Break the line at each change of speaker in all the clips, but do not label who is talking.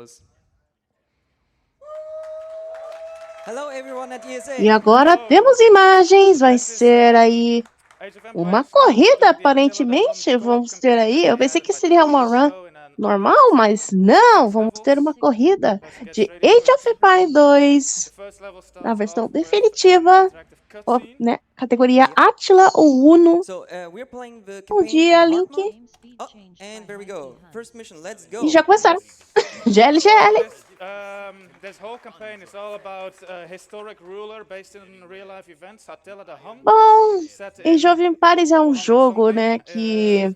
fellas. Hello everyone at ESA.
E agora temos imagens, vai ser aí uma corrida, aparentemente, vamos ter aí. Eu pensei que seria uma run normal, mas não, vamos ter uma corrida de Age of Empires 2, na versão definitiva, né? Categoria Attila ou Uno.
We're playing the
Bom
campaign
dia,
on hard
Link.
mode. Oh, and there we go. First mission, let's go.
E já começaram. GL, GL.
This whole campaign is all about a historic ruler based in real life events, Attila the Hun.
Bom, Age of Empires é um jogo, né, que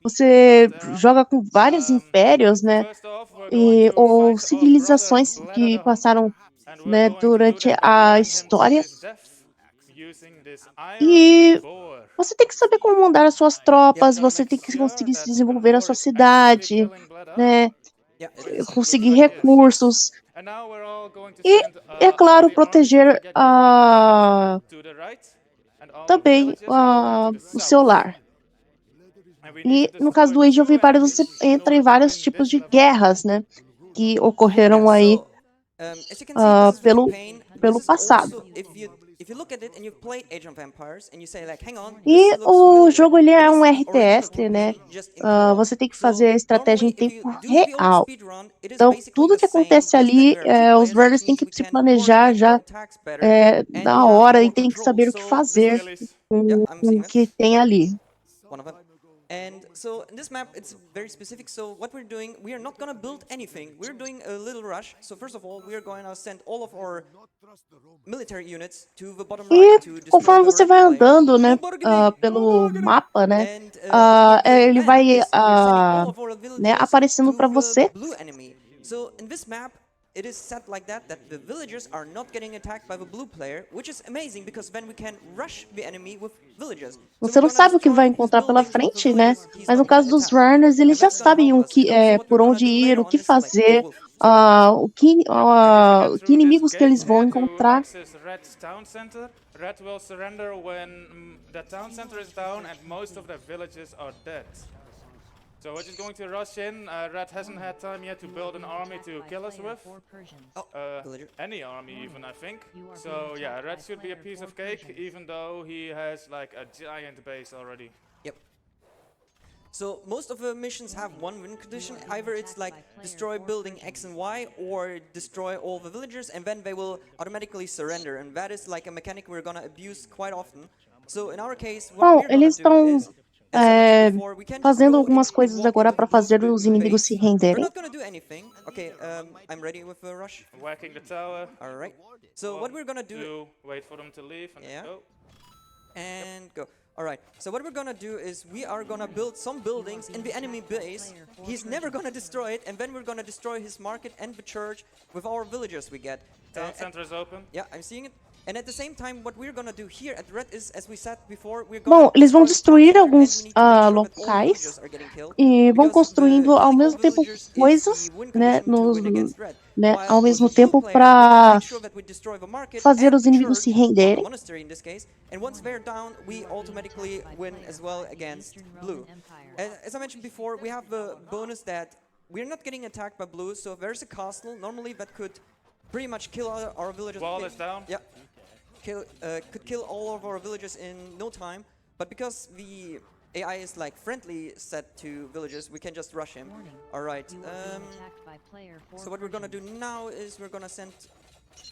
você joga com vários impérios, né, ou civilizações que passaram, né, durante a história. E você tem que saber como mandar as suas tropas, você tem que conseguir se desenvolver a sua cidade, né, conseguir recursos. E, é claro, proteger também o seu lar. E no caso do Age of Empires, você entra em vários tipos de guerras, né, que ocorreram aí pelo passado. E o jogo ele é um RTS, né? Você tem que fazer a estratégia em tempo real. Então, tudo que acontece ali, os runners têm que se planejar já na hora e tem que saber o que fazer com o que tem ali.
And so in this map, it's very specific. So what we're doing, we are not going to build anything. We're doing a little rush. So first of all, we are going to send all of our military units to the bottom right to destroy
conforme
the
você vai andando, né, pelo mapa, né, ele vai né, aparecendo para você.
So in this map, it is set like that the villagers are not getting attacked by the blue player, which is amazing because then we can rush the enemy with villagers.
Você não sabe o que vai encontrar pela frente, né? Mas no caso dos runners, eles já sabem por onde ir, o que fazer, que inimigos que eles vão encontrar.
Red will surrender when the town center is down and most of the villages are dead. So we're just going to rush in. Red hasn't had time yet to build an army to kill us with. Any army even, I think. So yeah, Red should be a piece of cake, even though he has like a giant base already.
Yep. So most of the missions have one win condition. Either it's like destroy building X and Y or destroy all the villagers and then they will automatically surrender. And that is like a mechanic we're gonna abuse quite often. So in our case, what we're gonna do is
fazendo algumas coisas agora para fazer os inimigos se renderem.
Okay, I'm ready with the rush.
Whacking the tower.
All right. So what we're gonna do?
Wait for them to leave and go.
And go. All right. So what we're gonna do is we are gonna build some buildings in the enemy base. He's never gonna destroy it, and then we're gonna destroy his market and the church with our villagers we get.
Town center is open.
Yeah, I'm seeing it. And at the same time, what we're gonna do here at Red is, as we said before, we're
Bom, eles vão destruir alguns locais e vão construindo ao mesmo tempo coisas, né, ao mesmo tempo para fazer os inimigos se renderem.
And once they're down, we automatically win as well against blue. As I mentioned before, we have the bonus that we're not getting attacked by blue, so if there's a castle, normally that could pretty much kill our villagers.
Wall is down.
Yeah. Could kill all of our villagers in no time, but because the AI is like friendly set to villagers, we can just rush him. All right. So what we're gonna do now is we're gonna send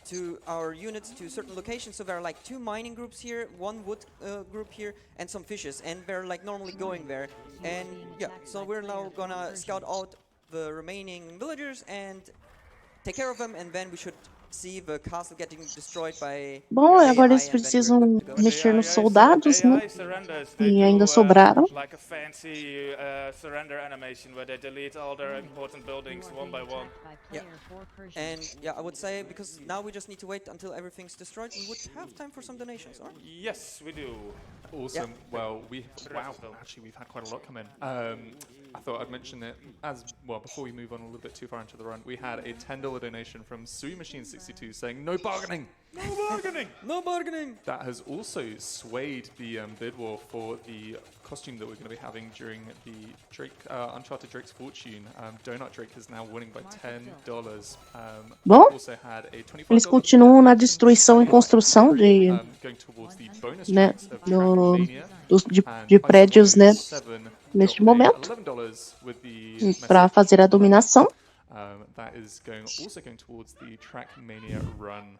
to our units to certain locations. So there are like 2 mining groups here, 1 wood group here, and some fishes, and they're like normally going there. And yeah, so we're now gonna scout out the remaining villagers and take care of them, and then we should see the castle getting destroyed by.
Bom, agora eles precisam mexer nos soldados, né? E ainda sobraram.
Like a fancy surrender animation where they delete all their important buildings one by one.
Yeah. And yeah, I would say because now we just need to wait until everything's destroyed, we would have time for some donations, or?
Yes, we do.
Awesome.
Yeah.
Well, actually we've had quite a lot come in. I thought I'd mention it as well before we move on a little bit too far into the run. We had a $10 donation from Sui Machine 62 saying no bargaining.
No bargaining!
No bargaining!
That has also swayed the bid war for the costume that we're going to be having during the Drake Uncharted Drake's Fortune. Donut Drake is now winning by $10.
Bom,
Also had a $25
eles continuam na destruição e construção de,
going towards the bonus
né,
tracks of Trackmania.
de prédios, né, neste momento,
$11 with the
para fazer a dominação.
that is also going towards the Trackmania run.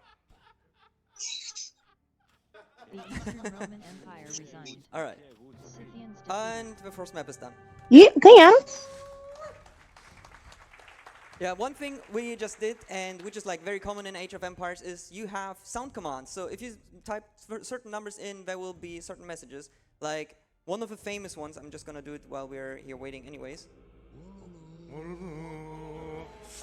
The Eastern Roman Empire resigned.
All right.
Scythians
And the first map is done.
E ganharam.
Yeah, one thing we just did, and which is like very common in Age of Empires, is you have sound commands. So if you type certain numbers in, there will be certain messages. Like one of the famous ones, I'm just gonna do it while we're here waiting anyways.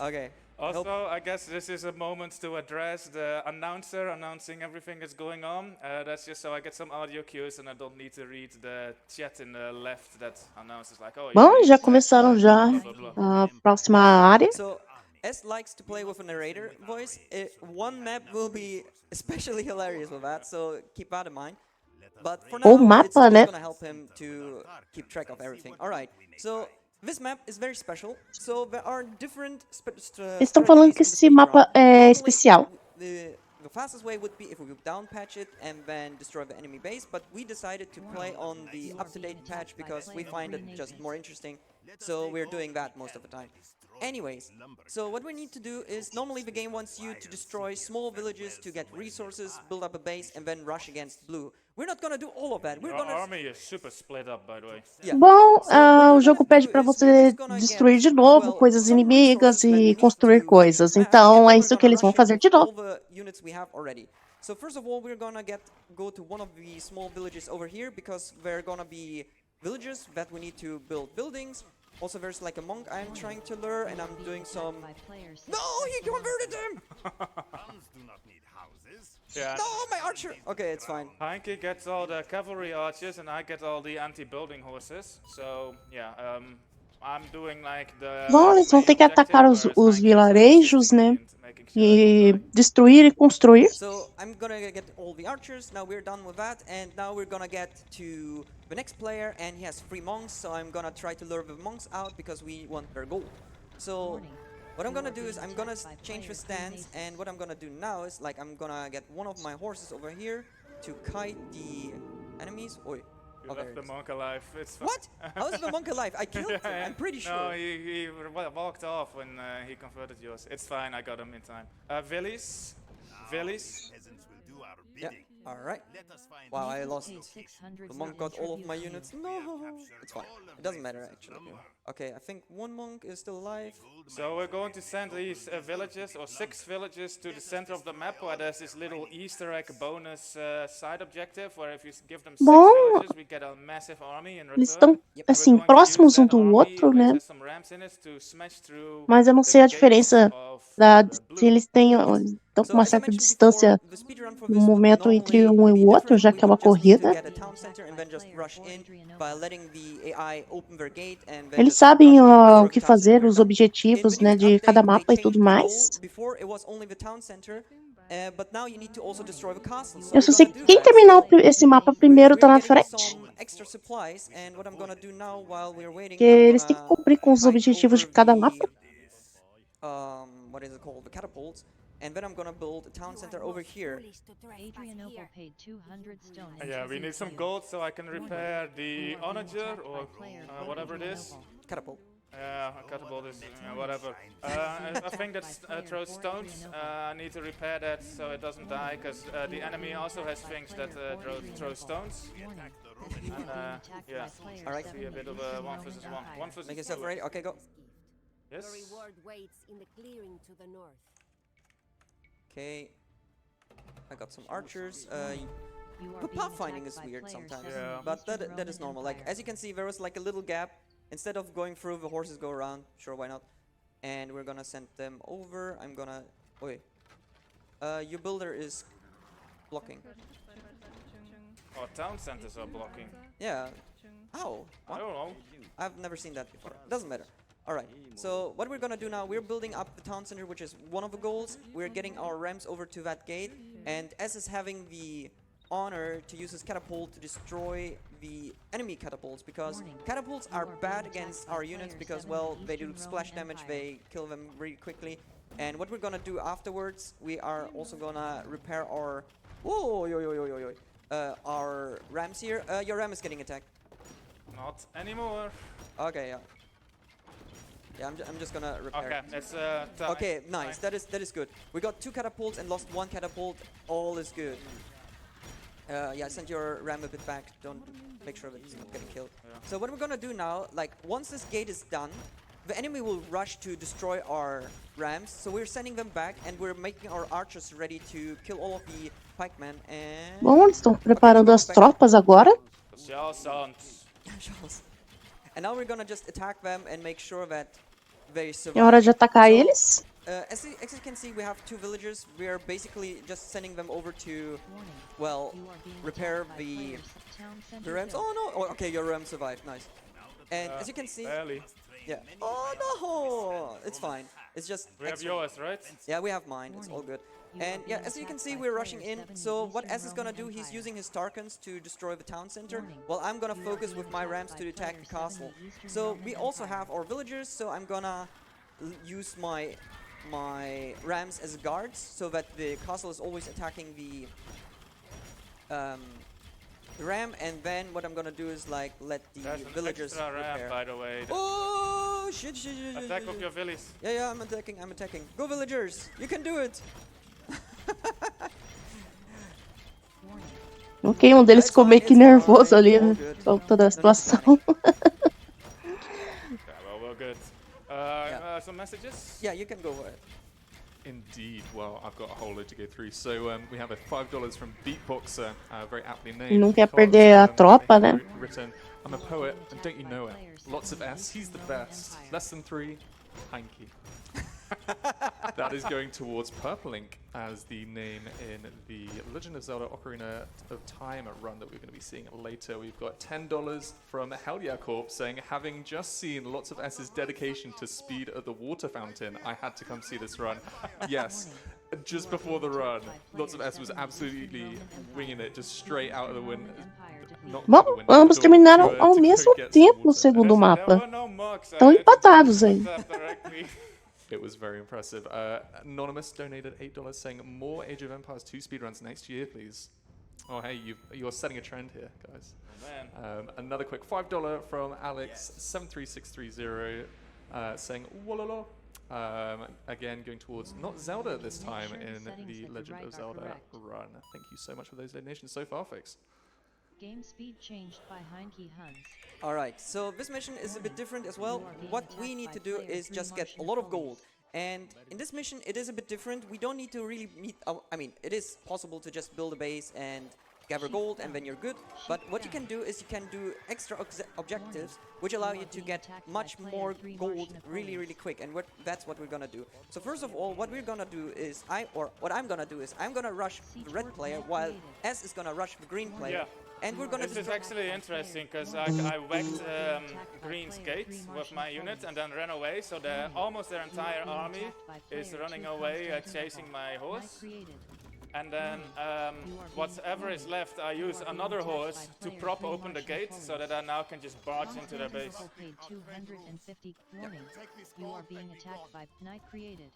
Okay.
Also, I guess this is a moment to address the announcer announcing everything that's going on. That's just so I get some audio cues and I don't need to read the chat in the left that announces like, oh,
Bom, já começaram já
blah, blah, blah.
a próxima área.
So S likes to play with a narrator voice. One map will be especially hilarious with that, so keep that in mind. But for now,
Ou mapa,
it's just
né?
gonna help him to keep track of everything. All right. So this map is very special. So there are different
Eles estão falando que esse mapa é especial.
The fastest way would be if we would down patch it and then destroy the enemy base, but we decided to play on the up-to-date patch because we find it just more interesting. So we're doing that most of the time. Anyways, so what we need to do is normally the game wants you to destroy small villages to get resources, build up a base, and then rush against blue. We're not gonna do all of that. We're
Your
gonna
army is super split up, by the way.
yeah.
Bom,
So what we're
o jogo
gonna
pede
do
para
is
você
we're just gonna
destruir
get,
de novo
well,
coisas
some
inimigas
resources that we
e
need
construir
to
coisas.
find map,
Então
and
é
then
isso
we're
que eles
gonna
vão
rush
fazer
it
de
with all
novo.
the units we have already. So first of all, we're gonna go to one of the small villages over here because there are gonna be villages that we need to build buildings. Also, there's like a monk I'm trying to lure, and I'm doing some. No, he converted him!
Yeah.
No, my archer. Okay, it's fine.
Heinke gets all the cavalry archers and I get all the anti-building horses. So, yeah, I'm doing like the
Bom, eles vão ter que
main
atacar
objective,
os
whereas Heinke is
vilarejos,
assisting
né?
me and making sure I
E
don't die.
destruir e construir.
So I'm gonna get all the archers. Now we're done with that, and now we're gonna get to the next player, and he has 3 monks. So I'm gonna try to lure the monks out because we want their gold. So what I'm gonna do is I'm gonna change the stance, and what I'm gonna do now is like I'm gonna get one of my horses over here to kite the enemies. Oi.
You
Oh, there
left
it
the
is.
monk alive. It's fine.
What? How is the monk alive? I killed him. I'm pretty sure.
No, he walked off when he converted yours. It's fine, I got him in time. Villis.
Yeah. All right. Wow, I lost. The monk got all of my units. No, it's fine. It doesn't matter actually. Okay, I think one monk is still alive.
So we're going to send these villages, or 6 villages, to the center of the map where there's this little Easter egg bonus side objective, where if you give them 6
Bom,
villages, we get a massive army in
Eles
return.
estão, assim, próximos um do outro, né? Mas eu não sei a diferença se eles estão com uma certa distância no momento entre um e o outro, já que é uma corrida. Eles sabem o que fazer, os objetivos, né, de cada mapa e tudo mais. Eu só sei que quem terminar esse mapa primeiro tá na frente. Porque eles têm que cumprir com os objetivos de cada mapa.
What is it called? The catapults. And then I'm gonna build a town center over here.
Adrianople paid 200 stone.
Yeah, we need some gold so I can repair the onager or whatever it is.
Catapult.
Yeah, a catapult is whatever. I think that throws stones. I need to repair that so it doesn't die, because the enemy also has things that throw stones. And yeah,
alright.
See a bit of a 1 versus 1. 1 versus
Make yourself
2.
ready. Okay, go.
Yes.
The reward waits in the clearing to the north.
Okay. I got some archers.
You are
But
being
pathfinding is
attacked by
weird
player
sometimes.
7
Yeah.
But
Eastern
that is
Roman
normal. Like,
Empire.
as you can see, there was like a little gap. Instead of going through, the horses go around. Sure, why not? And we're gonna send them over. I'm gonna... Wait. Your builder is blocking.
Oh, town centers are blocking.
Yeah. Ow!
I
What?
don't know.
I've never seen that before. Doesn't matter. Alright, so what we're gonna do now, we're building up the town center, which is one of the goals. We're getting our rams over to that gate, and S is having the honor to use his catapult to destroy the enemy catapults, because catapults are bad against our units because, well, they do splash damage, they kill them really quickly. And what we're gonna do afterwards, we are also gonna repair our... Whoa, yo, yo, yo, yo, yo. Our rams here. Your ram is getting attacked.
Not anymore.
Okay, yeah. Yeah, I'm just gonna repair.
Okay, let's
Okay, nice. That is good. We got 2 catapults and lost 1 catapult. All is good. Yeah, send your ram a bit back. Don't make sure that it's not getting killed.
Yeah.
So what we're gonna do now, like once this gate is done, the enemy will rush to destroy our rams. So we're sending them back, and we're making our archers ready to kill all of the pikemen. And
Bom, eles estão preparando as tropas agora.
Shell sounds.
and now we're gonna just attack them and make sure that they survive.
É hora de atacar
So,
eles.
as you can see, we have 2 villagers. We are basically just sending them over to, well, repair the rams. Oh no! Oh, okay, your ram survived. Nice. And as you can see,
Barely.
yeah. Oh no! It's fine. It's just.
We have
extra.
yours, right?
Yeah, we have mine. It's all good. And yeah, as you can see, we're rushing in. So what S is gonna do, he's using his Tarkans to destroy the town center, while I'm gonna focus with my rams to attack the castle. So we also have our villagers, so I'm gonna use my rams as guards, so that the castle is always attacking the ram. And then what I'm gonna do is like let the
There's an
villagers
extra ram,
repair.
by the way.
Oh shit! Shit!
Attack with your villies.
Yeah, I'm attacking. Go villagers! You can do it!
Ok, um deles ficou meio que nervoso ali, né? Com toda a situação.
Yeah, well, we're good. Some messages?
Yeah, you can go ahead.
Indeed. Well, I've got a whole load to go through. So we have a $5 from Beatboxer, very aptly named.
Não quer
because,
perder a tropa,
they
né?
Written, I'm a poet, and don't you know it? Lots of S, he's the best. Less than 3, hanky. That is going towards Purple Ink as the name in the Legend of Zelda Ocarina of Time run that we're going to be seeing later. We've got $10 from Hell Yeah Corp saying, having just seen lots of S's dedication to speed at the water fountain, I had to come see this run. Yes, just before the run, lots of S was absolutely winging it, just straight out of the wind.
Bom, ambos terminaram ao mesmo tempo no segundo mapa.
There were no mugs.
Estão empatados aí.
It was very impressive. Anonymous donated $8 saying, more Age of Empires 2 speedruns next year, please. Oh, hey, you're setting a trend here, guys.
Oh, man.
Another quick $5 from Alex73630 saying, Wololo. Again, going towards not Zelda this time in the Legend of Zelda run. Thank you so much for those donations so far, folks.
Game speed changed by Heinke Huns.
Alright, so this mission is a bit different as well. What we need to do is just get a lot of gold. And in this mission, it is a bit different. We don't need to really meet... I mean, it is possible to just build a base and gather gold and then you're good. But what you can do is you can do extra objectives, which allow you to get much more gold really, really quick. And that's what we're gonna do. So first of all, what we're gonna do is... I'm gonna rush the red player, while S is gonna rush the green player.
Yeah.
And we're gonna
This is actually interesting because I whacked Green's gate with my unit and then ran away. So almost their entire army is running away, chasing my horse. And then whatever is left, I use another horse to prop open the gate so that I now can just barge into their base.
Paid 250. Warning. You are being attacked by Knight created.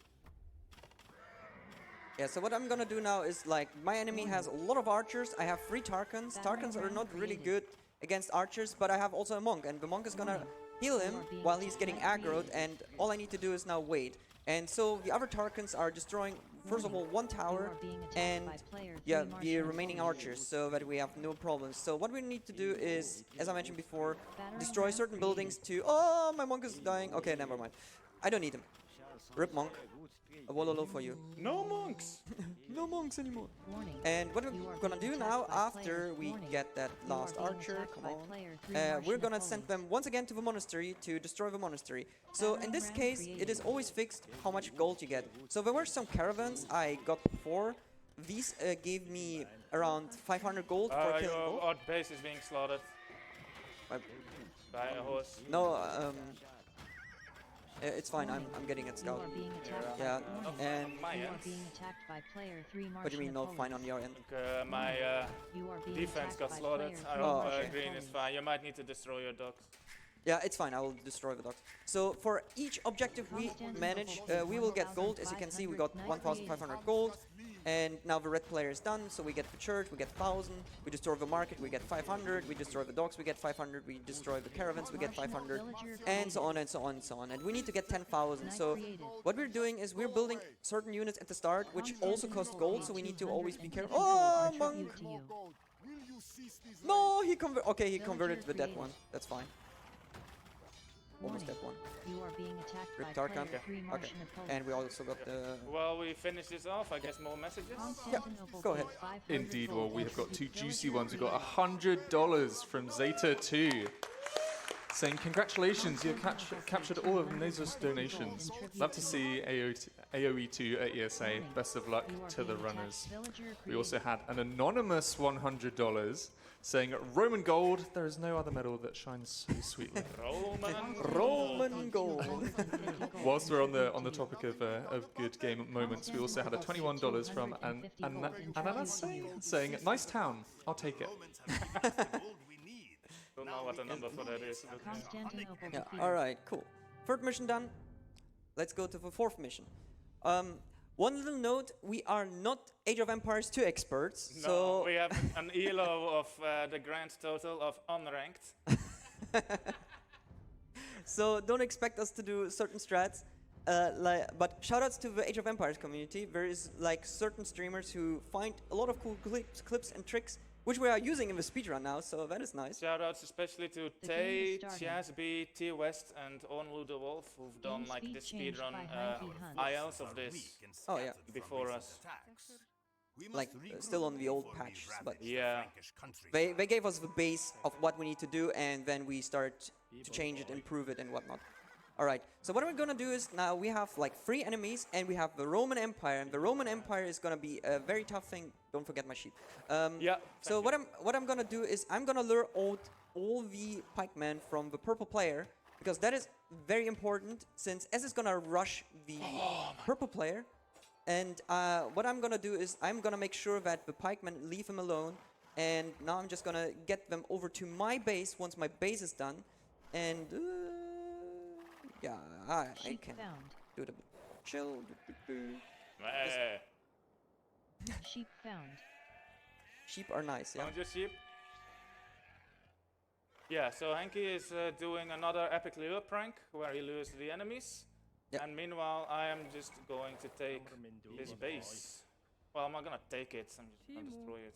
Yeah, so what I'm gonna do now is, like, my enemy has a lot of archers. I have 3 Tarkans. Tarkans are not really good against archers, but I have also a monk, and the monk is gonna heal him while he's getting aggroed, and all I need to do is now wait. And so the other Tarkans are destroying, first of all, 1 tower, and yeah, the remaining archers, so that we have no problems. So what we need to do is, as I mentioned before, destroy certain buildings to... Oh, my monk is dying. Okay, never mind. I don't need him. Rip monk. A Wololo for you.
No monks!
No monks anymore. And what we're gonna do now, after we get that last archer, come on, we're gonna send them once again to the monastery to destroy the monastery. So in this case, it is always fixed how much gold you get. So there were some caravans I got before. These gave me around 500 gold for killing gold.
Our base is being slaughtered.
I-
Buy a horse.
no, it's fine. I'm getting it
You
scout.
are being attacked
Yeah,
by Warning.
and
On my
You are
end.
being attacked by player 3 Martian
what do you mean not fine on your end?
My
You are being
defense
attacked
got
by
slaughtered.
player
I
three
hope
Martian
green is fine. You might need to destroy your dogs.
Yeah, it's fine. I will destroy the dogs. So for each objective we manage, we will get gold. As you can see, we got 1,500 gold. And now the red player is done, so we get the church, we get 1,000. We destroy the market, we get 500. We destroy the dogs, we get 500. We destroy the caravans, we get 500. And so on and so on and so on. And we need to get 10,000. So what we're doing is we're building certain units at the start, which also cost gold. So we need to always be careful. Oh, monk! No, he converted the dead one. That's fine. Almost dead one.
You are being attacked
Rip
by
Tarkan.
player 3
Okay.
Martian opponent.
And we also got the...
Well, we finish this off. I guess more messages.
Constantinople
go ahead.
paid 500
Indeed, well,
gold
we
to
have got two
defeat
juicy
villager
ones. We've got
created.
$100 from Zeta2, saying, congratulations, you have captured all of Nazo's donations. Love to see AOE2 at ESA. Best of luck
You are
to the
being
runners.
attacked, villager
We also
created.
had an anonymous $100 saying, Roman gold, there is no other metal that shines so sweetly.
Roman gold.
Whilst we're on the topic of good game moments, we also had a $21 from Ananas saying, nice town, I'll take it.
Don't know what the number for that is. but-
Constantinople
Yeah,
defeated.
alright, cool. Third mission done. Let's go to the fourth mission. One little note, we are not Age of Empires 2 experts,
No,
so...
we have an elo of the grand total of unranked.
So don't expect us to do certain strats. But shoutouts to the Age of Empires community. There is like certain streamers who find a lot of cool clips and tricks, which we are using in the speedrun now, so that is nice.
Shoutouts especially to
The game
Tay,
is starting.
Chasby, T West, and Onlu the Wolf, who've done
Game
like
speed
the
changed
speedrun
by Hanky Hunt.
ILs of this
Oh yeah,
before us.
like still on the old patch, but
Yeah.
they gave us the base of what we need to do, and then we start to change it, improve it, and whatnot. Alright, so what we're gonna do is now we have like 3 enemies, and we have the Roman Empire, and the Roman Empire is gonna be a very tough thing. Don't forget my sheep.
Yeah.
So what I'm gonna do is I'm gonna lure out all the pikemen from the purple player, because that is very important, since S is gonna rush the purple player. And what I'm gonna do is I'm gonna make sure that the pikemen leave him alone. And now I'm just gonna get them over to my base once my base is done. And yeah, I
Sheep
can
found.
do it a bit chill.
Eh,
Sheep found.
Sheep are nice, yeah.
Found your sheep? Yeah, so Hanky is doing another epic lure prank where he lures the enemies.
Yep.
And meanwhile, I am just going to take his base. Well, I'm not gonna take it, I'm just gonna destroy it.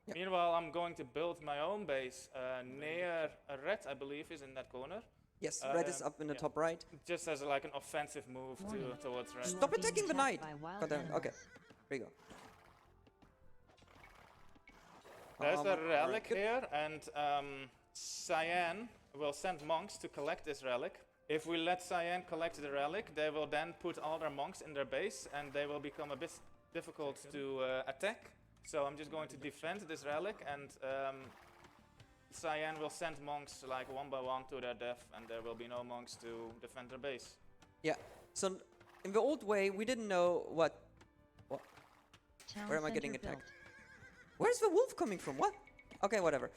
Yep.
Meanwhile, I'm going to build my own base near red, I believe, is in that corner.
Yes, red is up in the
yeah.
top right.
Just as like an offensive move towards red.
Stop
being
attacking the
attacked
knight.
by wild
God damn it. Okay,
animals.
here you go.
There's a
alright,
relic
good.
here, and Cyan will send monks to collect this relic. If we let Cyan collect the relic, they will then put all their monks in their base, and they will become a bit difficult to attack. So I'm just going to defend this relic, and Cyan will send monks like one by one to their death, and there will be no monks to defend their base.
Yeah. So in the old way, we didn't know what.
Town
Where am I getting
center
attacked?
built.
Where's the wolf coming from? What? Okay, whatever.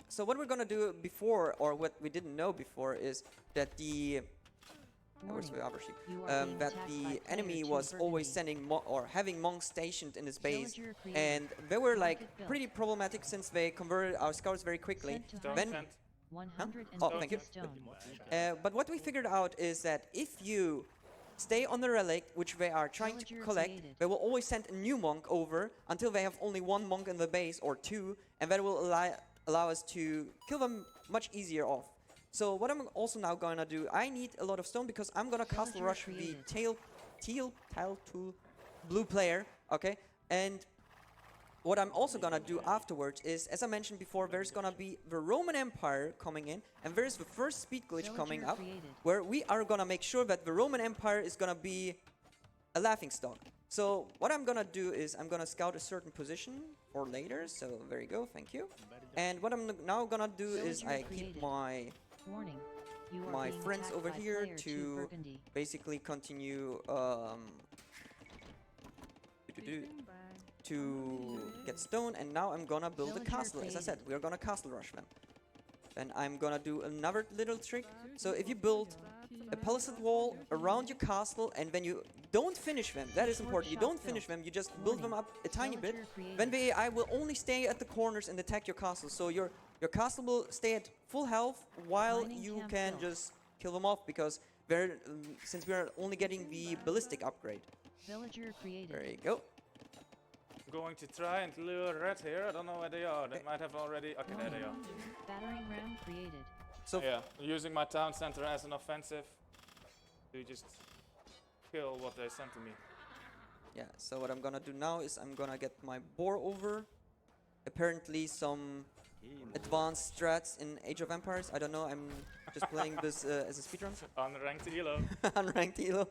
So what we're gonna do before, or what we didn't know before, is that the where's
Warning.
the other sheep?
You are being
That
attacked
the
by player
enemy
2
was always
Burgundy.
sending or having monks stationed in his base,
Villager created.
and they were like
Market built.
pretty problematic since they converted our scouts very quickly.
Sent to
Stone
Then-
sent.
150
Oh, thank you.
stone.
But what we figured out is that if you stay on the relic, which they are trying to
Villager
collect,
created.
they will always send a new monk over until they have only 1 monk in the base or 2, and that will allow us to kill them much easier off. So what I'm also now gonna do, I need a lot of stone because I'm gonna castle
Villager
rush
created.
the teal tool blue player, okay? And what I'm also gonna do afterwards is, as I mentioned before, there's gonna be the Roman Empire coming in, and there's the first speed glitch coming
Villager
up,
created.
where we are gonna make sure that the Roman Empire is gonna be a laughing stock. So what I'm gonna do is I'm gonna scout a certain position for later. So there you go, thank you. And what I'm now gonna do is I keep my
Warning. You are
my
being
friends
attacked
over
by
here
player 2
to
Burgundy.
basically continue to get stone. And now I'm gonna build a
Villager
castle. As I
created.
said, we're gonna castle rush them. Then I'm gonna do another little trick. So if you build a palisade wall around your castle, and when you don't finish them, that is important, you don't finish them, you just build them up a tiny bit, then the AI will only stay at the corners and attack your castle. So your castle will stay at full health while
Mining
you
camp
can
built.
just kill them off, because they're, since we're only getting the ballistic upgrade.
Villager created.
There you go.
Going to try and lure red here. I don't know where they are. They might have already. Okay, there they are.
Battering ram created.
So
Yeah, using my town center as an offensive to just kill what they sent to me.
yeah, so what I'm gonna do now is I'm gonna get my boar over. Apparently some advanced strats in Age of Empires. I don't know, I'm just playing this as a speedrun.
Unranked elo.
Unranked elo.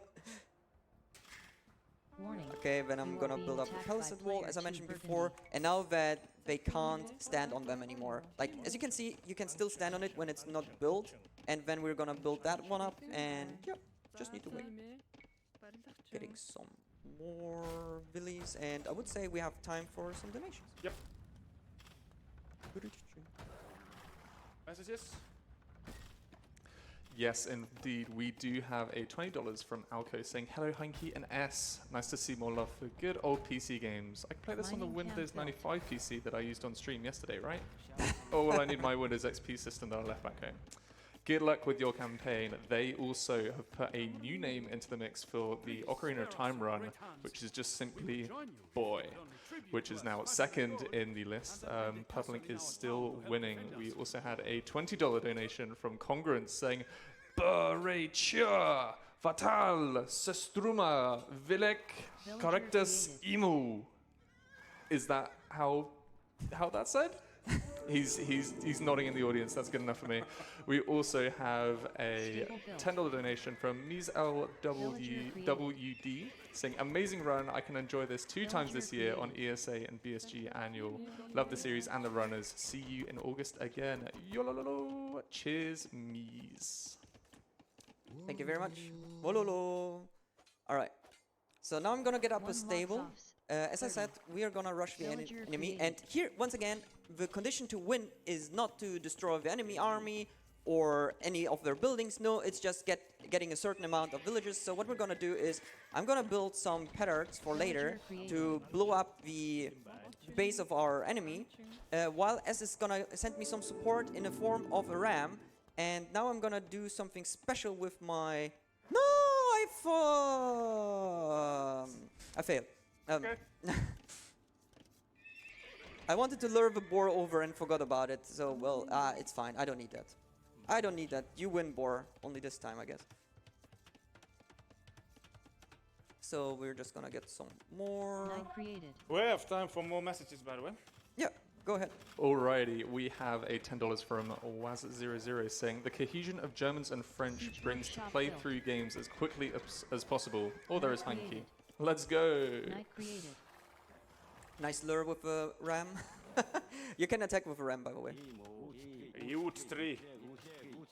Warning.
Okay, then I'm
You are
gonna
being
build up a
attacked
palisade
by
wall,
player
as I
2
mentioned
Burgundy.
before. And now that they can't stand on them anymore. Like, as you can see, you can still stand on it when it's not built. And then we're gonna build that one up, and yeah, just need to wait. Getting some more villies, and I would say we have time for some donations.
Yep. Messages?
Yes, indeed, we do have a $20 from Alco saying, hello, Hanky and S. Nice to see more love for good old PC games. I can play this on the
Mining camp
Windows
built.
95 PC that I used on stream yesterday, right? Oh, well, I need my Windows XP system that I left back home. Good luck with your campaign. They also have put a new name into the mix for the Ocarina of Time run, which is just simply Boy, which is now second in the list. Purple Link is still winning. We also had a $20 donation from Congruence saying, Barrecha, Fatal, Sestruma, Vilek, Correctus, Emu. Is that how that's said? He's nodding in the audience. That's good enough for me. We also have a $10 donation from Ms. LWD saying, amazing run. I can enjoy this 2 times this year on ESA and BSG annual. Love the series and the runners. See you in August again. Yolololo. Cheers, Ms.
Thank you very much. Wololo. Alright. So now I'm gonna get up a stable. As I said, we are gonna rush the enemy. And here, once again, the condition to win is not to destroy the enemy army or any of their buildings. No, it's just getting a certain amount of villages. So what we're gonna do is, I'm gonna build some petards for later to blow up the base of our enemy, while S is gonna send me some support in the form of a ram. And now I'm gonna do something special with my... No, I failed.
Okay.
I wanted to lure the boar over and forgot about it. So, well, it's fine. I don't need that. I don't need that. You win, boar. Only this time, I guess. So we're just gonna get some more.
Night created.
We have time for more messages, by the way.
Yeah, go ahead.
Alrighty, we have a $10 from Waz00 saying, the cohesion of Germans and French brings to play through games as quickly as possible. Or there is Hanky. Let's go!
Night created.
Nice lure with a ram. You can attack with a ram, by the way.
Youth 3.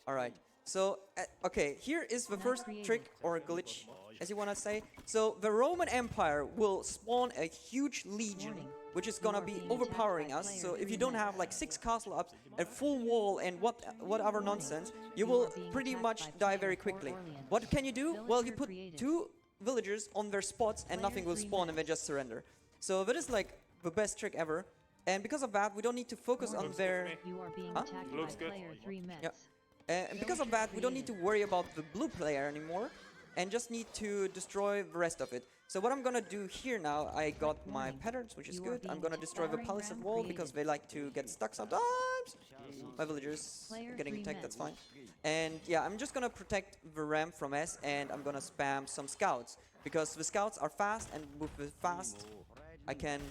Alright, so, okay, here is the first trick, or glitch, as you wanna say. So, the Roman Empire will spawn a huge legion, which is gonna be overpowering us. So, if you don't have like 6 castle ups, a full wall, and whatever nonsense, you will pretty much die very quickly. What can you do? Well, you put 2 villagers on their spots and nothing will spawn and they just surrender. So that is like the best trick ever. And because of that, we don't need to focus on their...
You are being
Huh?
attacked
Looks
by
good.
player 3 Mets.
Yep. And because of that, we don't need to worry about the blue player anymore and just need to destroy the rest of it. So what I'm gonna do here now, I got my patterns, which is good. I'm gonna destroy the palisade wall because they like to get stuck sometimes. My villagers getting attacked, that's fine. And yeah, I'm just gonna protect the ram from S, and I'm gonna spam some scouts because the scouts are fast, and with the fast I can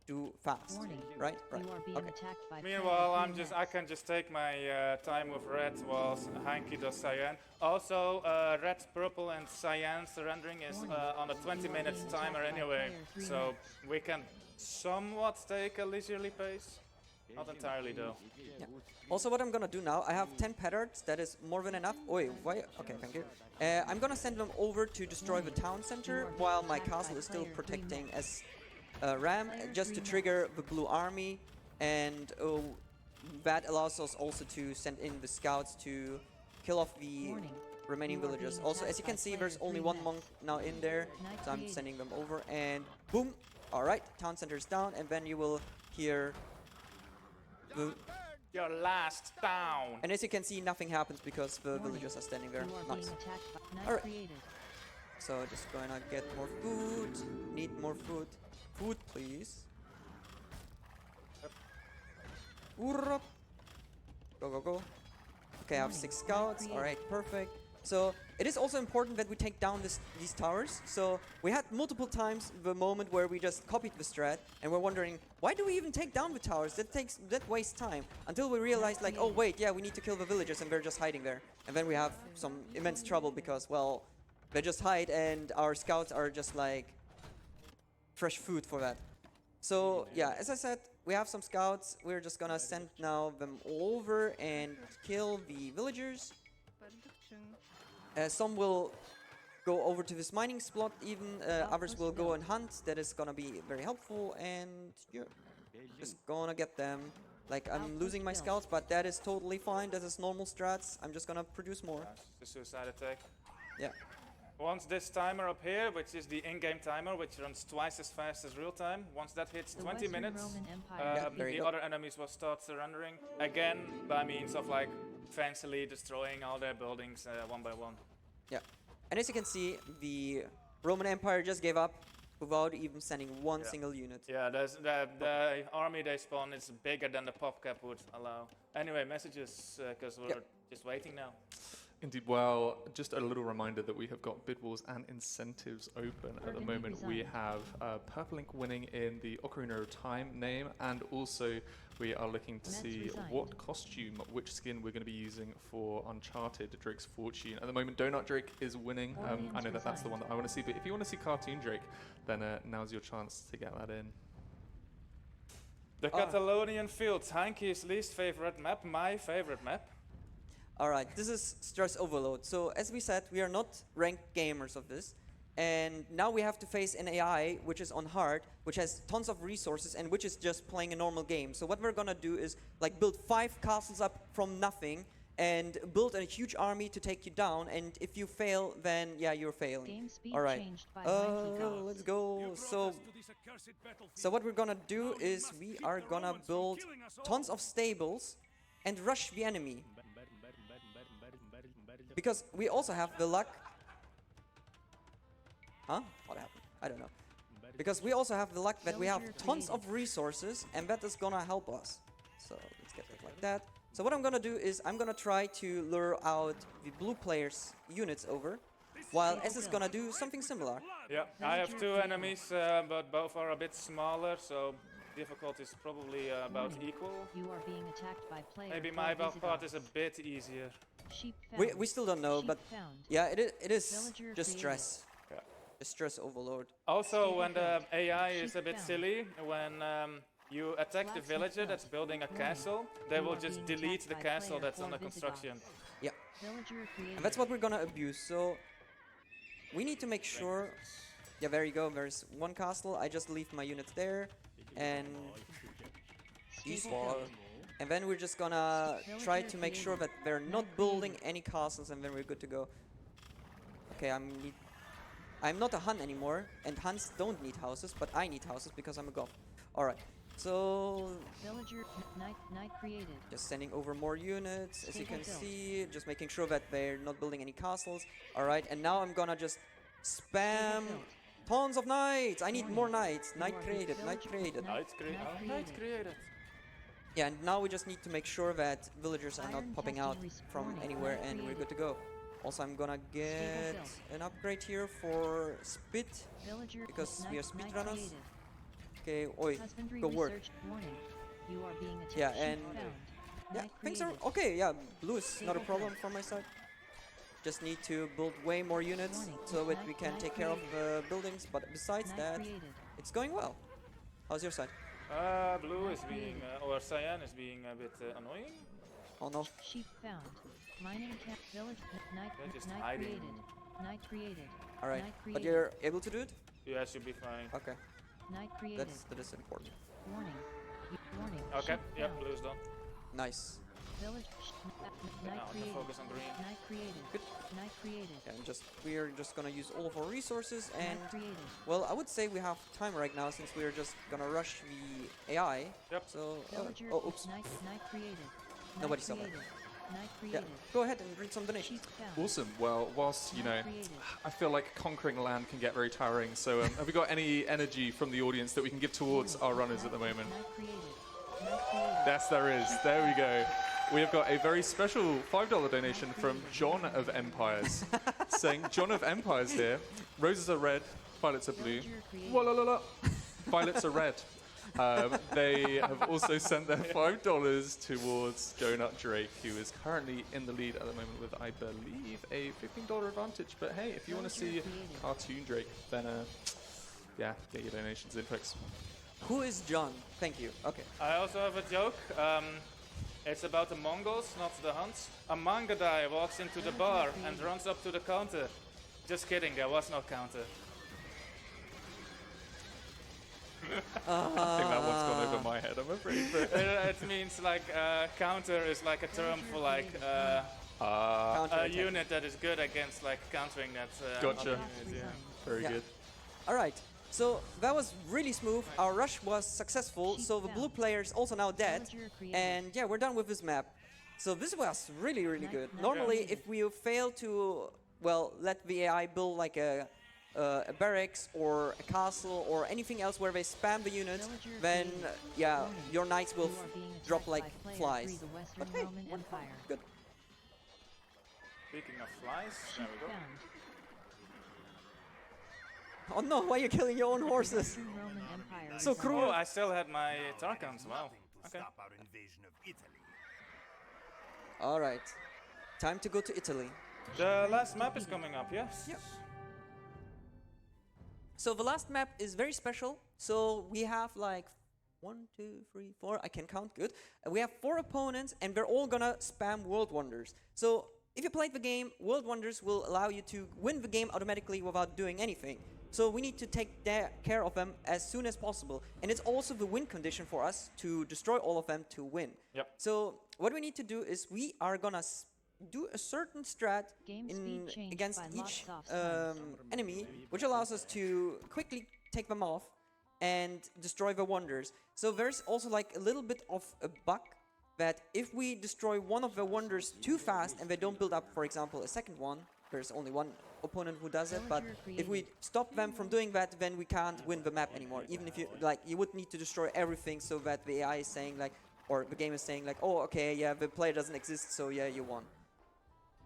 do fast,
Warning.
right? Right.
You are being
Okay.
attacked by
Meanwhile,
player
I
Phoenix.
can just take my time with red while Hanky does cyan. Also, red, purple, and cyan surrendering is on a 20 minutes timer anyway, so we can somewhat take a leisurely pace. Not entirely though.
Yeah. Also, what I'm gonna do now, I have 10 petards. That is more than enough. Oh, wait, why? Okay, thank you. I'm gonna send them over to destroy the town center while my castle is still protecting as Ram, just to trigger the blue army, and that allows us also to send in the scouts to kill off the remaining villagers. Also, as you can see, there's only one monk now in there, so I'm sending them over, and boom! Alright, town center is down, and then you will hear the...
Your last down!
And as you can see, nothing happens because the villagers are standing there.
You are being
Nice.
attacked by Knight
Alright.
created.
So just gonna get more food. Need more food. Food, please. Urrap. Go, go, go. Okay, I have 6 scouts. Alright, perfect. So it is also important that we take down these towers. So we had multiple times the moment where we just copied the strat and we're wondering, why do we even take down the towers? That wastes time. Until we realized, like, oh wait, yeah, we need to kill the villagers and they're just hiding there. And then we have some immense trouble because, well, they just hide and our scouts are just like fresh food for that. So yeah, as I said, we have some scouts. We're just gonna send now them over and kill the villagers. Some will go over to this mining spot even, others will go and hunt. That is gonna be very helpful, and yeah, just gonna get them. Like, I'm losing my scouts, but that is totally fine. That is normal strats. I'm just gonna produce more.
The suicide attack.
Yeah.
Once this timer up here, which is the in-game timer, which runs twice as fast as real time, once that hits
The
20
Western
minutes,
Roman Empire
there you
the
go.
other enemies will start surrendering again by means of like fancily destroying all their buildings one by one.
Yeah. And as you can see, the Roman Empire just gave up without even sending one single unit.
Yeah, the army they spawn is bigger than the pop cap would allow. Anyway, messages, because we're just waiting now.
Indeed. Well, just a little reminder that we have got bid wars and incentives open at the moment. We have Purple Ink winning in the Ocarina of Time name, and also we are looking to see what costume, which skin we're going to be using for Uncharted Drake's Fortune. At the moment, Donut Drake is winning. I know that that's the one that I want to see, but if you want to see Cartoon Drake, then now's your chance to get that in.
The Catalonian Fields, Hanky's least favorite map, my favorite map.
Alright, this is stress overload. So as we said, we are not ranked gamers of this. And now we have to face an AI which is on hard, which has tons of resources and which is just playing a normal game. So what we're gonna do is like build 5 castles up from nothing and build a huge army to take you down. And if you fail, then yeah, you're failing.
Game speed
Alright,
changed by Mikey Goss.
let's go. So what we're gonna do is we are gonna build tons of stables and rush the enemy. Because we also have the luck. Huh? What happened? I don't know. Because we also have the luck that we have tons of resources, and that is gonna help us. So let's get it like that. So what I'm gonna do is I'm gonna try to lure out the blue players' units over, while S is gonna do something similar.
Yeah, I have 2 enemies, but both are a bit smaller, so difficulty is probably about equal.
You are being attacked by player
Maybe my build part is a
Visigoths.
bit easier.
Sheep found.
We still don't know,
Sheep
but
found.
yeah, it is
Villager
just
created.
stress.
Yeah.
The stress overload.
Also, when the AI is
Sheep
a bit
found.
silly, when you attack the
Blacksmith
villager
built.
that's building a
Warning.
castle, they
You
will
are
just
being
delete
attacked
the
by
castle
player
that's
4
under
Visigoths.
construction.
Yeah.
Villager created.
And that's what we're gonna abuse. So we need to make sure. Yeah, there you go. There's one castle. I just leave my units there, and
Stable.
and then we're just gonna try to make sure that they're not building any castles, and then we're good to go. Okay, I'm not a Hun anymore, and Huns don't need houses, but I need houses because I'm a goth. All right. So
Villager Knight created.
just sending over more units, as you can
Stable built.
see, just making sure that they're not building any castles. All right, and now I'm gonna just spam
built.
tons of knights. I need
Warning.
more knights.
You
Knight
are
created,
being
knight
villager-
created.
Knight created.
Yeah, and now we just need to make sure that villagers are not
Iron
popping
has
out
been
from
respawning.
anywhere,
Knight
and we're
created.
good to go. Also, I'm gonna get
built.
an upgrade here for speed.
Villager
Because we are
Knight
speedrunners.
created.
Okay, oi,
Husbandry
good work.
research. Warning. You are being attacked.
Yeah,
Sheep
and
found.
yeah,
Knight
things are
created.
okay. Yeah, blue is not a
Stable
problem
built.
from my side. Just need to build way more units
Warning.
so that
Knight-
we can
knight
take care of
created.
buildings. But besides
Knight
that,
created.
it's going well. How's your side?
Blue is being, or cyan is being a bit annoying.
Oh no.
Sheep found. Mining camp. Village. Knight.
They're just
Knight
hiding.
created. Knight created.
All right,
Knight
but
created.
you're able to do it.
Yeah, should be fine.
Okay,
Knight created.
that is important.
Warning. Warning.
Okay,
Sheep
yep,
found.
blue's done.
Nice.
Village.
Now
Knight
I can
created.
focus on green.
Knight created.
Good.
Knight created.
Yeah, and we're just gonna use all of our resources, and
Knight created.
well, I would say we have time right now since we're just gonna rush the AI.
Yep.
So
Villager.
oh, oops.
Knight created.
Nobody
Knight
saw that.
created. Knight
Yeah,
created.
go ahead and read some donations.
Sheep found.
Awesome. Well, whilst, you know,
Knight created.
I feel like conquering land can get very tiring. So have we got any energy from the audience that we can give towards our runners at the moment?
Knight created. Knight created.
Yes, there is. There we go. We have got a very special $5 donation from John of Empires, saying, John of Empires here, roses are red, violets are blue.
Villager created.
Wa-la-la-la. Violets are red. They have also sent their $5 towards Donut Drake, who is currently in the lead at the moment with, I believe, a $15 advantage. But hey, if you want to see Cartoon Drake, then yeah, get your donations in, folks.
Who is John? Thank you. Okay.
I also have a joke. It's about the Mongols, not the Huns. A Mangadai walks into the bar and runs up to the counter. Just kidding, there was no counter.
I think that one's gone over my head, I'm afraid. But
It means like counter is like a term for like a
Counterattack.
unit that is good against like countering that.
Gotcha.
other unit, yeah.
very
Yeah.
good.
All right. So that was really smooth. Our rush was successful. So the blue player is also now dead.
Villager created.
And yeah, we're done with this map. So this was really, really good.
Knight
Normally,
created.
if we fail to, well, let the AI build like a barracks or a castle or anything else where they spam the units,
Villager
then
created.
yeah,
Warning.
your knights will
You are being
drop
attacked
like
by player
flies.
3, the Western
But hey,
Roman Empire.
good.
Speaking of flies, there we go.
Found.
Oh no, why are you killing your own horses?
Western Roman Empire.
So
resigned.
cruel.
Oh, I still had my Tarkans. Wow. Okay.
Stop our invasion of Italy.
All right, time to go to Italy.
The last map is coming up. Yes.
Yep. So the last map is very special. So we have like 1, 2, 3, 4. I can count good. We have 4 opponents, and we're all gonna spam World Wonders. So if you played the game, World Wonders will allow you to win the game automatically without doing anything. So we need to take care of them as soon as possible. And it's also the win condition for us to destroy all of them to win.
Yep.
So what we need to do is we are gonna do a certain strat
Game speed changed
against
by
each
lots of
enemy, which allows us to quickly take them off and destroy the wonders. So there's also like a little bit of a bug that if we destroy one of the wonders too fast and they don't build up, for example, a second one, there's only one opponent who does it, but if we stop them from doing that, then we can't win the map anymore. Even if you, like, you would need to destroy everything so that the AI is saying like, or the game is saying like, oh, okay, yeah, the player doesn't exist, so yeah, you won.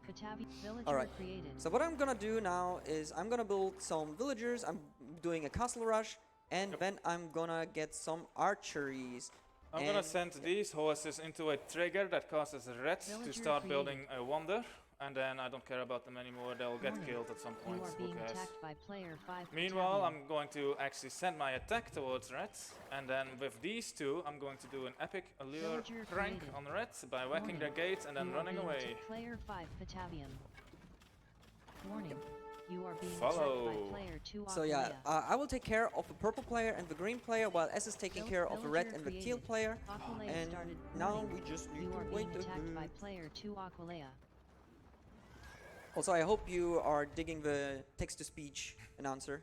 Katavi villager
All right.
created.
So what I'm gonna do now is I'm gonna build some villagers, I'm doing a castle rush, and then I'm gonna get some archeries.
I'm gonna
And-
send these horses into a trigger that causes red to
Villager
start
created.
building a wonder, and then I don't care about them anymore. They'll get
Warning.
killed at some
You
point.
are
Who
being
cares?
attacked by player 5.
Meanwhile,
Batavian.
I'm going to actually send my attack towards red, and then with these two, I'm going to do an epic allure
Villager
prank
created.
on red by whacking their
Warning.
gates and then
You are
running
being
away.
attacked- Player 5 Batavian. Warning. You are being
Follow.
attacked by player 2
So yeah,
Aquilea.
I will take care of the purple player and the green player, while S is taking care of the red
Villager
and the teal
created.
player.
Aquilea
And
started.
now
Warning.
we just need
You are
to wait
being
a
attacked by
bit.
player 2 Aquilea.
Also, I hope you are digging the text-to-speech announcer.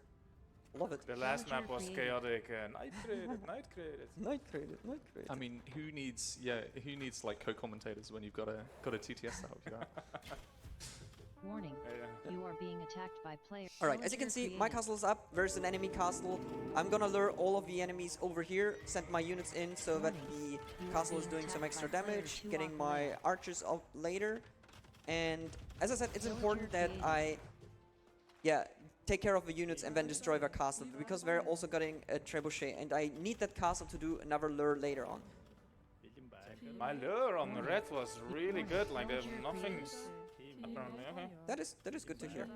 Love it.
The last
Villager
map was
created.
chaotic. Night created, night created.
Night created, night created.
I mean, who needs like co-commentators when you've got a TTS to help you out?
Warning.
Yeah.
You are being attacked by player.
All right, as you can see, my castle is up. There's an enemy castle. I'm gonna lure all of the enemies over here, send my units in so that the castle is doing some extra damage, getting my archers up later. And as I said, it's important that I, take care of the units and then destroy their castle, because they're also getting a trebuchet, and I need that castle to do another lure later on.
My lure on the red was really good, like nothing's apparently okay.
That is good to hear.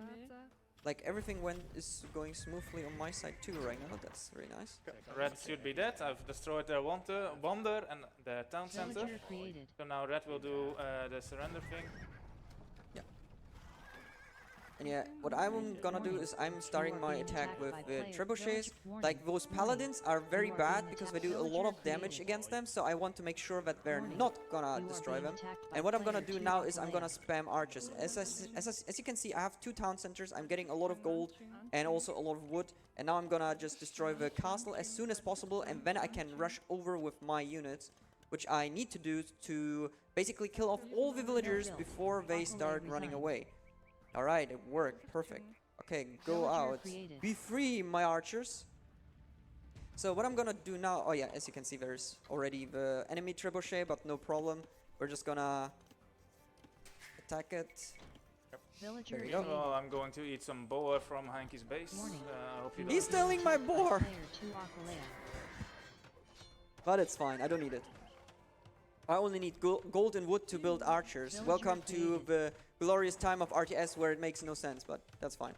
Like everything is going smoothly on my side too right now. That's very nice.
Red should be dead. I've destroyed their wonder and their town center.
Villager created.
So now red will do the surrender thing.
And yeah, what I'm gonna do is I'm starting my attack with the trebuchets. Like those paladins are very bad because they do a lot of damage against them, so I want to make sure that they're not gonna destroy them. And what I'm gonna do now is I'm gonna spam archers. As you can see, I have 2 town centers. I'm getting a lot of gold and also a lot of wood. And now I'm gonna just destroy the castle as soon as possible, and then I can rush over with my units, which I need to do to basically kill off all the villagers before they start running away. Alright, it worked. Perfect. Okay, go out. Be free, my archers. So what I'm gonna do now... Oh yeah, as you can see, there's already the enemy trebuchet, but no problem. We're just gonna attack it.
Villager
There you go.
Oh, I'm going to eat some boar from Hanky's base. I hope you don't.
He's stealing my boar!
Player 2 Akalea.
But it's fine, I don't need it. I only need gold and wood to build archers. Welcome to the glorious time of RTS where it makes no sense, but that's fine.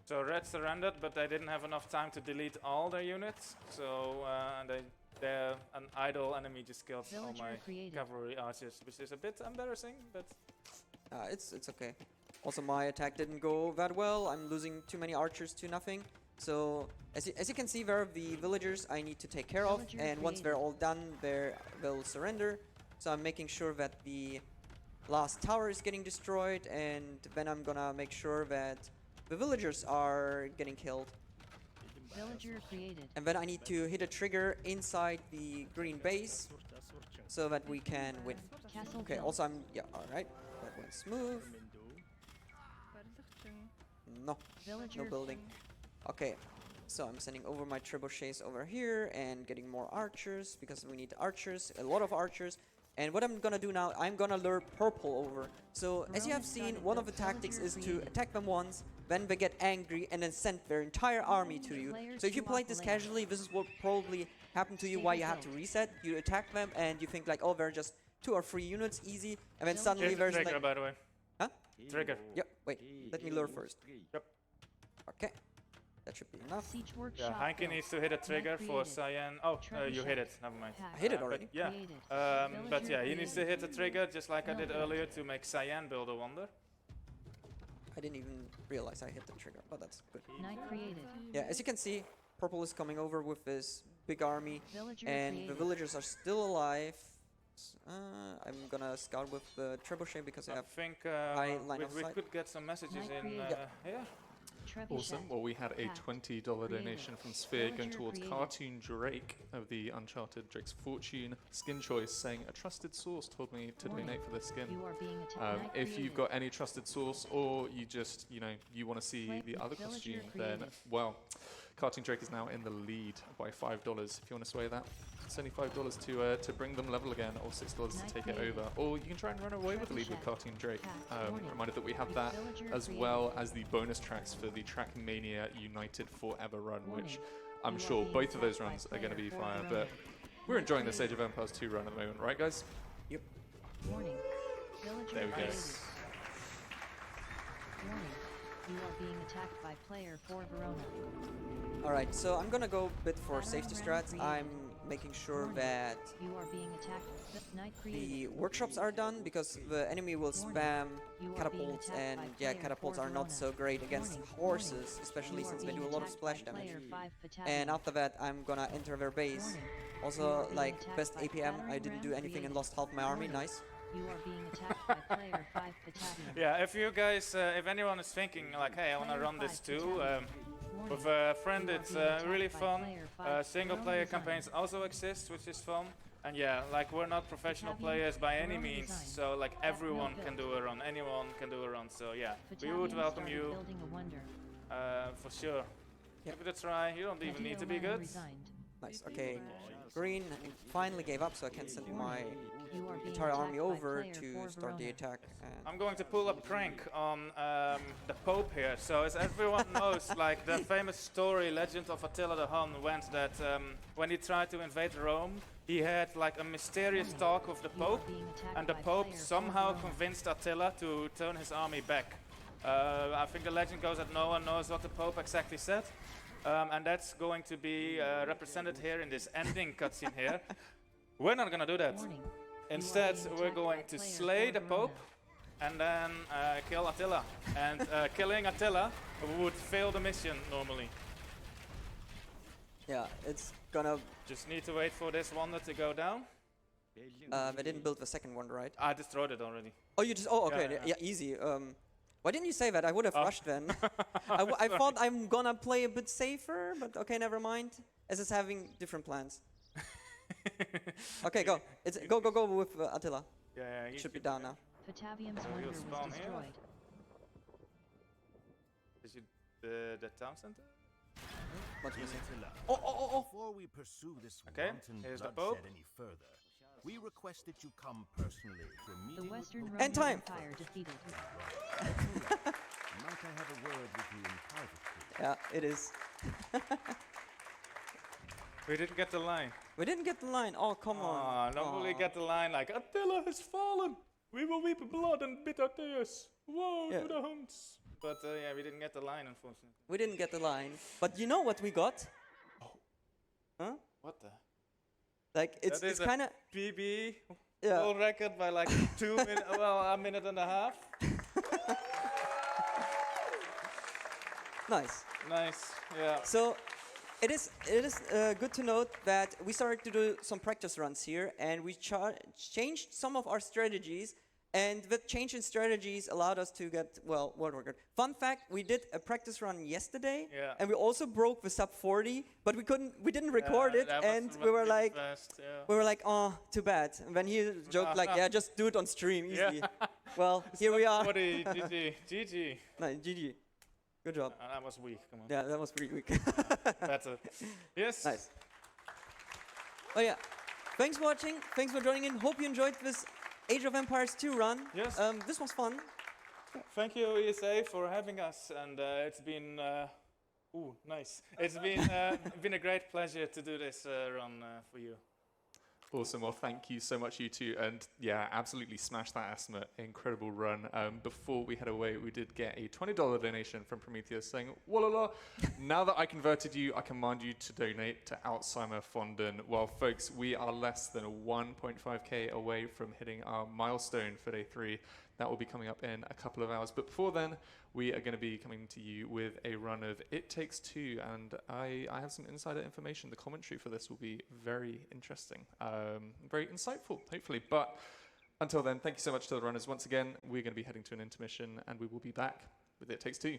So red surrendered, but they didn't have enough time to delete all their units. So they're an idle enemy just killed all my cavalry archers, which is a bit embarrassing, but
It's okay. Also, my attack didn't go that well. I'm losing too many archers to nothing. So, as you can see, there are the villagers I need to take care of, and once they're all done, they'll surrender. So I'm making sure that the last tower is getting destroyed, and then I'm gonna make sure that the villagers are getting killed.
Villager created.
And then I need to hit a trigger inside the green base, so that we can win.
Castle
Okay,
built.
also alright, that went smooth. No
Villager
building. Okay, so I'm sending over my trebuchets over here and getting more archers because we need archers, a lot of archers. And what I'm gonna do now, I'm gonna lure purple over. So as you have seen, one of the tactics is to attack them once, then they get angry and then send their entire army to you. So if you played this casually, this is what probably happened to you, why you have to reset. You attack them and you think like, oh, they're just 2 or 3 units, easy. And then suddenly
here's the
there's
trigger,
like...
by the way.
Huh?
Trigger.
Yep, wait, let me lure first.
Yep.
Okay, that should be enough.
Siege
Yeah,
workshop
Hanky
built.
needs to hit a trigger for
created.
Cyan. Oh, you hit it. Never mind.
I hit it
But
already.
yeah.
Created.
But
Villager
yeah, he needs to hit a trigger just like I did
No.
earlier to make Cyan build a wonder.
I didn't even realize I hit the trigger, but that's good.
Knight created.
Yeah, as you can see, purple is coming over with this big army,
Villager
and the
created.
villagers are still alive. I'm gonna scout with the trebuchet because I
I
have...
think
high line of
we
sight.
could get some messages
Knight
in
created.
here.
Trebuchet.
Awesome. Well, we had a
Pact.
$20 donation from Sphere going towards Cartoon Drake of the Uncharted Drake's Fortune skin choice, saying a trusted source told me to donate for this skin.
You are being attacked. Knight
If you've
created.
got any trusted source, or you just, you want to see the other
Villager
costume, then,
created.
well, Cartoon Drake is now in the lead by $5. If you want to sway that, it's only $5 to bring them level again, or $6 to take it over. Or you can try and run away with the lead with Cartoon Drake. Reminded that we have that, as well as the bonus tracks for the Trackmania United Forever run, which I'm sure both of those runs are going to be fire. But we're enjoying this Age of Empires 2 run at the moment, right, guys?
Yep.
Warning. Villager
There we go.
created. Warning. You are being attacked by player 4 Verona.
Alright, so I'm gonna go a bit for safety strats. I'm making sure that
You are being attacked. Knight created.
the workshops are done because the enemy will spam catapults, and yeah, catapults are not so great against horses, especially since they do a lot of splash damage. And after that, I'm gonna enter their base. Also, like, best APM, I didn't do anything and lost half my army, nice.
You are being attacked by player 5 battalion.
Yeah, if you guys, if anyone is thinking like, hey, I want to run this too, with a friend, it's really fun. Single player campaigns also exist, which is fun. And yeah, like we're not professional players by any means, so like everyone can do a run, anyone can do a run. So yeah, we would welcome you for sure. Give it a try. You don't even need to be good.
Nice, okay. Green finally gave up, so I can send my
You are being
entire army
attacked by
over
player
to
for
start the
Verona.
attack. And
I'm going to pull a prank on the Pope here. So as everyone knows, like the famous story, Legend of Attila the Hun, went that when he tried to invade Rome, he had like a mysterious talk with the
You are
Pope,
being attacked
and the
by
Pope
player for
somehow
Verona.
convinced Attila to turn his army back. I think the legend goes that no one knows what the Pope exactly said. And that's going to be represented here in this ending cutscene here. We're not gonna do that.
Warning.
Instead,
being
we're
attacked
going
by
to
player
slay
for
the Pope
Verona.
and then kill Attila. And killing Attila would fail the mission normally.
yeah, it's gonna.
Just need to wait for this wonder to go down.
They didn't build the second one, right?
I destroyed it already.
Oh, you just. Oh, okay.
Yeah.
Yeah, easy. Why didn't you say that? I would have
Oh.
rushed then. I thought I'm gonna play a bit safer, but okay, never mind. As it's having different plans. Okay, go. It's go with Attila.
Yeah,
It should be down now.
Patavium's
we'll
wonder was
spawn here.
destroyed.
Is it the town center?
What's missing?
Before we pursue this
Okay,
wanton
here's the
bloodshed
Pope.
any further, we request that you come personally to a
The
meeting
Western
with
Roman
time.
Empire defeated.
Might I have a word with you in private, please?
Yeah, it is.
We didn't get the line.
We didn't get the line. Oh, come on.
Normally
Aw.
get the line like Attila has fallen. We will weep blood and bitter tears. Woe
Yeah.
to the hunts. But yeah, we didn't get the line, unfortunately.
We didn't get the line. But you know what we got? Huh?
What the?
Like it's
That is
it's kind of
PB
yeah.
world record by like 2 minutes. Well, a minute and a half.
Nice.
Nice. Yeah.
So it is good to note that we started to do some practice runs here, and we changed some of our strategies. And the change in strategies allowed us to get world record. Fun fact: we did a practice run yesterday,
Yeah.
and we also broke the sub 40, but we didn't record it,
that
and
was
we were
really
like.
fast, yeah.
We were like, oh, too bad. And when he joked like, yeah, just do it on stream,
Yeah.
easily. Well, here we are.
40, GG, GG.
Nice, GG. Good job.
That was weak. Come on.
Yeah, that was pretty weak.
Better. Yes.
Nice. Oh yeah. Thanks for watching. Thanks for joining in. Hope you enjoyed this Age of Empires 2 run.
Yes.
This was fun.
Thank you, ESA, for having us, and it's been nice. It's been a great pleasure to do this run for you.
Awesome. Well, thank you so much, you two. And yeah, absolutely smashed that estimate. Incredible run. Before we head away, we did get a $20 donation from Prometheus saying, Walala, now that I converted you, I command you to donate to Alzheimer Fonden. Well, folks, we are less than 1.5K away from hitting our milestone for day 3. That will be coming up in a couple of hours. But before then, we are going to be coming to you with a run of It Takes Two. And I have some insider information. The commentary for this will be very interesting, very insightful, hopefully. But until then, thank you so much to the runners. Once again, we're going to be heading to an intermission, and we will be back with It Takes Two.